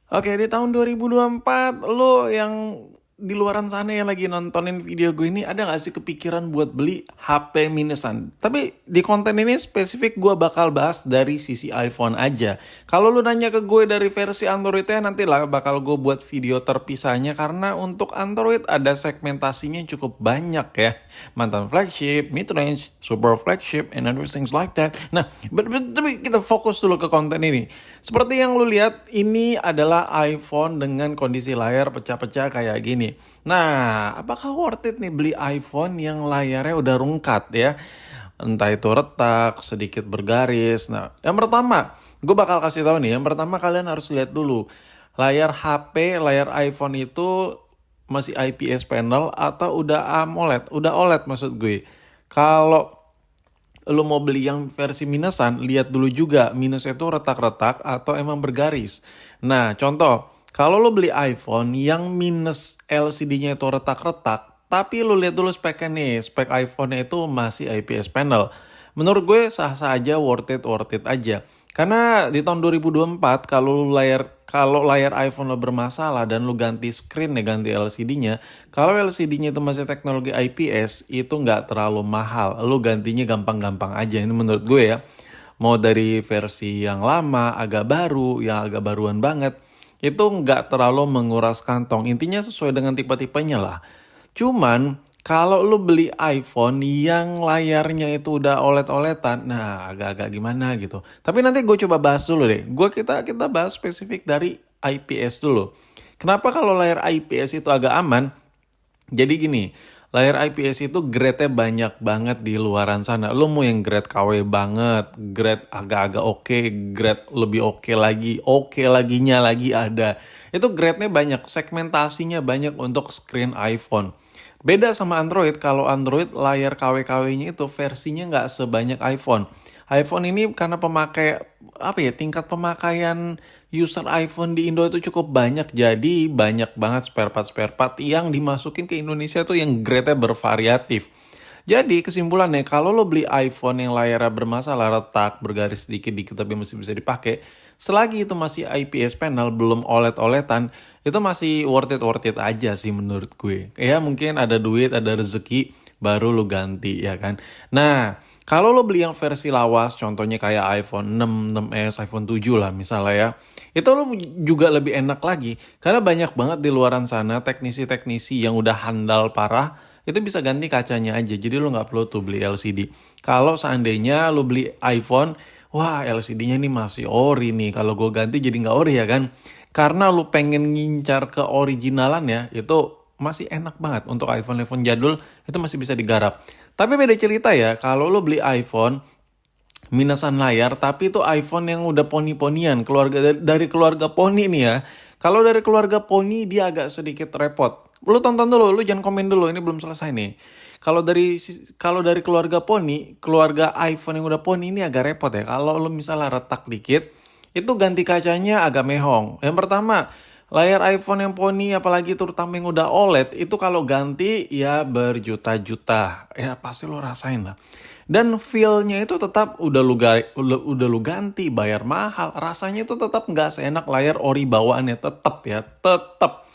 Oke, di tahun 2024, lo yang di luaran sana yang lagi nontonin video gue ini, ada gak sih kepikiran buat beli HP minusan? Tapi di konten ini spesifik gue bakal bahas dari sisi iPhone aja. Kalau lu nanya ke gue dari versi Androidnya, nanti lah bakal gue buat video terpisahnya. Karena untuk Android ada segmentasinya cukup banyak ya. Mantan flagship, mid-range, super flagship, and other things like that. Nah, tapi kita fokus dulu ke konten ini. Seperti yang lu lihat, ini adalah iPhone dengan kondisi layar pecah-pecah kayak gini. Nah, apakah worth it nih beli iPhone yang layarnya udah rungkat ya? Entah itu retak, sedikit bergaris. Nah, yang pertama, gue bakal kasih tahu nih. Yang pertama kalian harus lihat dulu. Layar HP, layar iPhone itu masih IPS panel atau udah AMOLED? Udah OLED maksud gue. Kalau lu mau beli yang versi minusan, lihat dulu juga minusnya itu retak-retak atau emang bergaris. Nah, contoh, kalau lu beli iPhone yang minus LCD-nya itu retak-retak, tapi lu lihat dulu speknya nih, spek iPhone-nya itu masih IPS panel. Menurut gue sah-sah aja, worth it aja. Karena di tahun 2024 kalau layar iPhone lo bermasalah dan lu ganti screen ya, ganti LCD-nya, kalau LCD-nya itu masih teknologi IPS itu nggak terlalu mahal. Lu gantinya gampang-gampang aja. Ini menurut gue ya. Mau dari versi yang lama, agak baru, yang agak baruan banget, itu nggak terlalu menguras kantong. Intinya sesuai dengan tipe-tipenya lah. Cuman kalau lu beli iPhone yang layarnya itu udah OLED-OLEDan, nah agak-agak gimana gitu. Tapi nanti gue coba bahas dulu deh. Kita bahas spesifik dari IPS dulu. Kenapa kalau layar IPS itu agak aman? Jadi gini, layar IPS itu grade-nya banyak banget di luaran sana. Lu mau yang grade KW banget, grade agak-agak oke, grade lebih oke laginya lagi ada. Itu grade-nya banyak, segmentasinya banyak untuk screen iPhone. Beda sama Android, kalau Android layar KW-KW-nya itu versinya nggak sebanyak iPhone. iPhone ini karena tingkat pemakaian user iPhone di Indo itu cukup banyak, jadi banyak banget spare part yang dimasukin ke Indonesia tuh yang grade-nya bervariatif. Jadi kesimpulannya, kalau lo beli iPhone yang layarnya bermasalah, retak, bergaris sedikit-dikit tapi masih bisa dipakai, selagi itu masih IPS panel, belum OLED-OLEDan, itu masih worth it aja sih menurut gue. Ya mungkin ada duit, ada rezeki, baru lo ganti ya kan. Nah, kalau lo beli yang versi lawas, contohnya kayak iPhone 6, 6s, iPhone 7 lah misalnya ya, itu lo juga lebih enak lagi. Karena banyak banget di luaran sana teknisi-teknisi yang udah handal parah, itu bisa ganti kacanya aja. Jadi lo nggak perlu tuh beli LCD. Kalau seandainya lo beli iPhone, wah LCD-nya ini masih ori nih. Kalau gue ganti jadi nggak ori ya kan. Karena lo pengen ngincar ke originalan ya, itu masih enak banget untuk iPhone jadul, itu masih bisa digarap. Tapi beda cerita ya, kalau lo beli iPhone minusan layar, tapi itu iPhone yang udah poni-ponian, dari keluarga poni nih ya. Kalau dari keluarga poni dia agak sedikit repot. Lu tonton dulu, lu jangan komen dulu, ini belum selesai nih. Kalau dari keluarga poni, keluarga iPhone yang udah poni ini agak repot ya. Kalau lu misalnya retak dikit, itu ganti kacanya agak mehong. Yang pertama, layar iPhone yang poni apalagi terutama yang udah OLED itu kalau ganti ya berjuta-juta. Ya pasti lo rasain lah. Dan feel-nya itu tetap udah lu ganti, bayar mahal. Rasanya itu tetap nggak seenak layar ori bawaannya, tetap ya, tetap.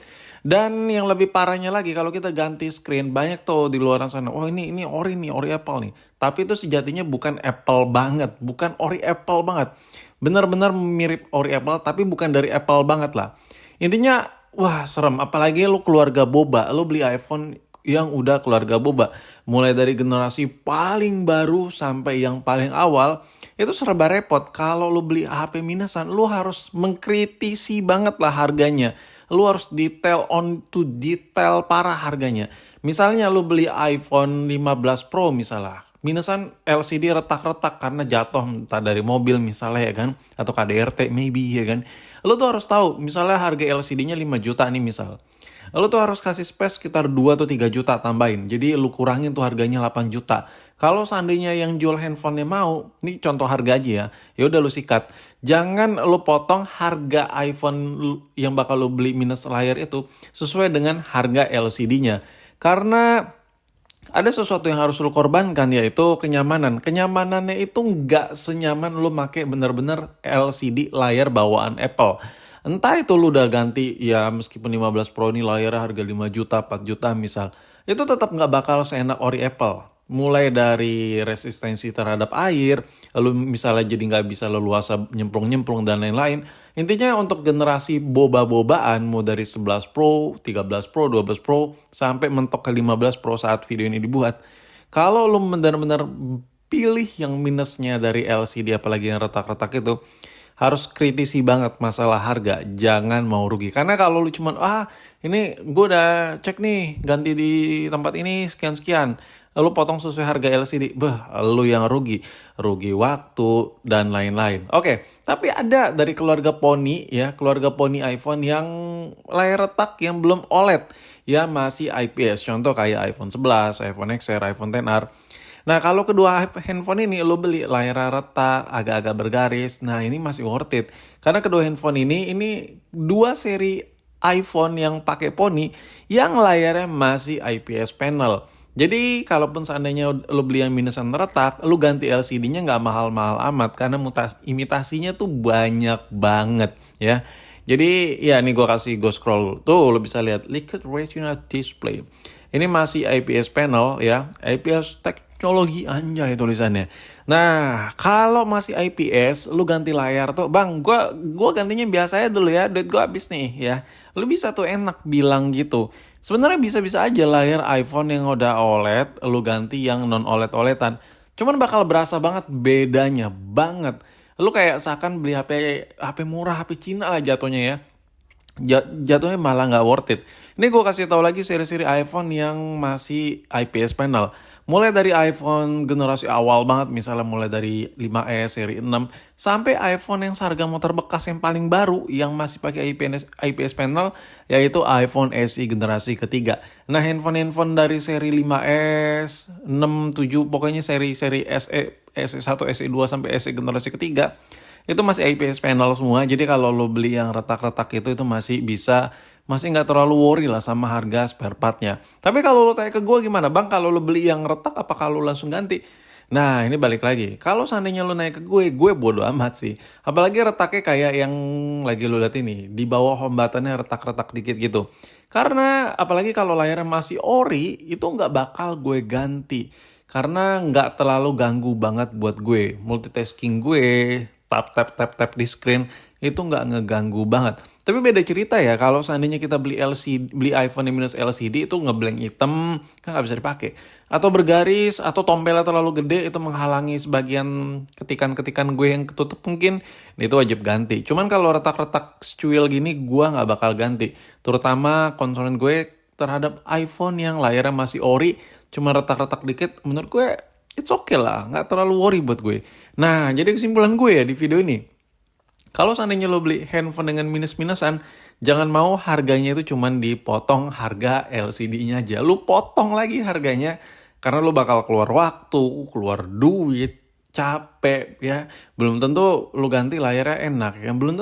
Dan yang lebih parahnya lagi kalau kita ganti screen, banyak tuh di luar sana. Oh ini ori nih, ori Apple nih. Tapi itu sejatinya bukan Apple banget, bukan ori Apple banget. Benar-benar mirip ori Apple tapi bukan dari Apple banget lah. Intinya wah serem, apalagi lu keluarga boba, lu beli iPhone yang udah keluarga boba. Mulai dari generasi paling baru sampai yang paling awal, itu serba repot. Kalau lu beli HP minusan, lu harus mengkritisi banget lah harganya. Lu harus detail on to detail parah harganya. Misalnya lu beli iPhone 15 Pro misalnya. Minusan LCD retak-retak karena jatuh entah dari mobil misalnya ya kan. Atau KDRT maybe ya kan. Lu tuh harus tahu misalnya harga LCD-nya 5 juta nih misal. Lu tuh harus kasih space sekitar 2 atau 3 juta tambahin. Jadi lu kurangin tuh harganya 8 juta. Kalau seandainya yang jual handphonenya mau, ini contoh harga aja ya udah lu sikat. Jangan lu potong harga iPhone yang bakal lu beli minus layar itu sesuai dengan harga LCD-nya. Karena ada sesuatu yang harus lu korbankan yaitu kenyamanan. Kenyamanannya itu nggak senyaman lu make bener-bener LCD layar bawaan Apple. Entah itu lu udah ganti, ya meskipun 15 Pro ini layarnya harga 5 juta, 4 juta misal, itu tetap nggak bakal seenak ori Apple. Mulai dari resistensi terhadap air, lalu misalnya jadi nggak bisa leluasa nyemplung-nyemplung dan lain-lain. Intinya untuk generasi boba-bobaan, mau dari 11 Pro, 13 Pro, 12 Pro, sampai mentok ke 15 Pro saat video ini dibuat. Kalau lu benar-benar pilih yang minusnya dari LCD, apalagi yang retak-retak itu, harus kritisi banget masalah harga, jangan mau rugi. Karena kalau lu cuman, ini gue udah cek nih, ganti di tempat ini sekian-sekian, lalu potong sesuai harga LCD, lu yang rugi. Rugi waktu, dan lain-lain. Oke, tapi ada dari keluarga Pony, ya, keluarga Pony iPhone yang layar retak, yang belum OLED, ya masih IPS. Contoh kayak iPhone 11, iPhone XR, iPhone XR. Nah, kalau kedua handphone ini lo beli layar retak, agak-agak bergaris, nah ini masih worth it. Karena kedua handphone ini dua seri iPhone yang pakai Pony yang layarnya masih IPS panel. Jadi, kalaupun seandainya lo beli yang minusan retak, lo ganti LCD-nya nggak mahal-mahal amat karena imitasinya tuh banyak banget, ya. Jadi, ya ini gue scroll tuh, lo bisa lihat Liquid Retina Display. Ini masih IPS panel, ya, IPS teknologi, anjay tulisannya. Nah, kalau masih IPS, lu ganti layar tuh, bang, gua gantinya biasa aja dulu ya, duit gua habis nih, ya. Lu bisa tuh enak bilang gitu. Sebenarnya bisa-bisa aja layar iPhone yang udah OLED, lu ganti yang non OLED-OLEDan. Cuman bakal berasa banget bedanya banget. Lu kayak seakan beli HP murah, HP Cina lah jatuhnya ya. Jatuhnya malah nggak worth it. Ini gue kasih tahu lagi seri-seri iPhone yang masih IPS panel. Mulai dari iPhone generasi awal banget, misalnya mulai dari 5S seri 6, sampai iPhone yang seharga motor bekas yang paling baru yang masih pakai IPS panel, yaitu iPhone SE generasi ketiga. Nah, handphone-handphone dari seri 5S, 6, 7, pokoknya seri-seri SE, SE1, SE2 sampai SE generasi ketiga, itu masih IPS panel semua. Jadi kalau lo beli yang retak-retak itu masih nggak terlalu worry lah sama harga spare partnya. Tapi kalau lo tanya ke gue gimana, bang, kalau lo beli yang retak apa kalau lo langsung ganti? Nah, ini balik lagi. Kalau seandainya lo nanya ke gue bodo amat sih. Apalagi retaknya kayak yang lagi lo lihat ini, di bawah home buttonnya retak-retak dikit gitu. Karena apalagi kalau layarnya masih ori, itu nggak bakal gue ganti. Karena nggak terlalu ganggu banget buat gue. Multitasking gue, tap di screen itu nggak ngeganggu banget. Tapi beda cerita ya kalau seandainya kita beli iPhone yang minus LCD, itu ngeblank hitam kan nggak bisa dipakai. Atau bergaris, atau tombelnya terlalu gede itu menghalangi sebagian ketikan-ketikan gue yang ketutup mungkin, itu wajib ganti. Cuman kalau retak-retak secuil gini gue nggak bakal ganti. Terutama concern gue terhadap iPhone yang layarnya masih ori, cuma retak-retak dikit, menurut gue it's okay lah, nggak terlalu worry buat gue. Nah, jadi kesimpulan gue ya di video ini, kalau seandainya lo beli handphone dengan minus-minusan, jangan mau harganya itu cuman dipotong harga LCD-nya aja. Lo potong lagi harganya, karena lo bakal keluar waktu, keluar duit, capek ya. Belum tentu lo ganti layarnya enak ya. Belum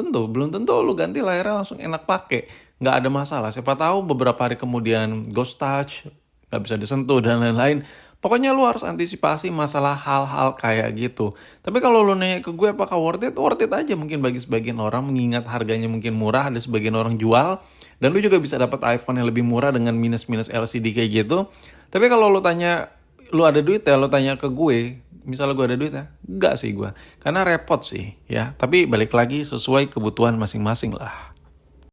tentu lo ganti layarnya langsung enak pakai. Nggak ada masalah. Siapa tahu beberapa hari kemudian ghost touch, nggak bisa disentuh dan lain-lain. Pokoknya lu harus antisipasi masalah hal-hal kayak gitu. Tapi kalau lu nanya ke gue apakah worth it? Worth it aja mungkin bagi sebagian orang, mengingat harganya mungkin murah, ada sebagian orang jual. Dan lu juga bisa dapat iPhone yang lebih murah dengan minus-minus LCD kayak gitu. Tapi kalau lu tanya, lu ada duit ya, lu tanya ke gue, misalnya gue ada duit ya, enggak sih gue. Karena repot sih ya. Tapi balik lagi sesuai kebutuhan masing-masing lah.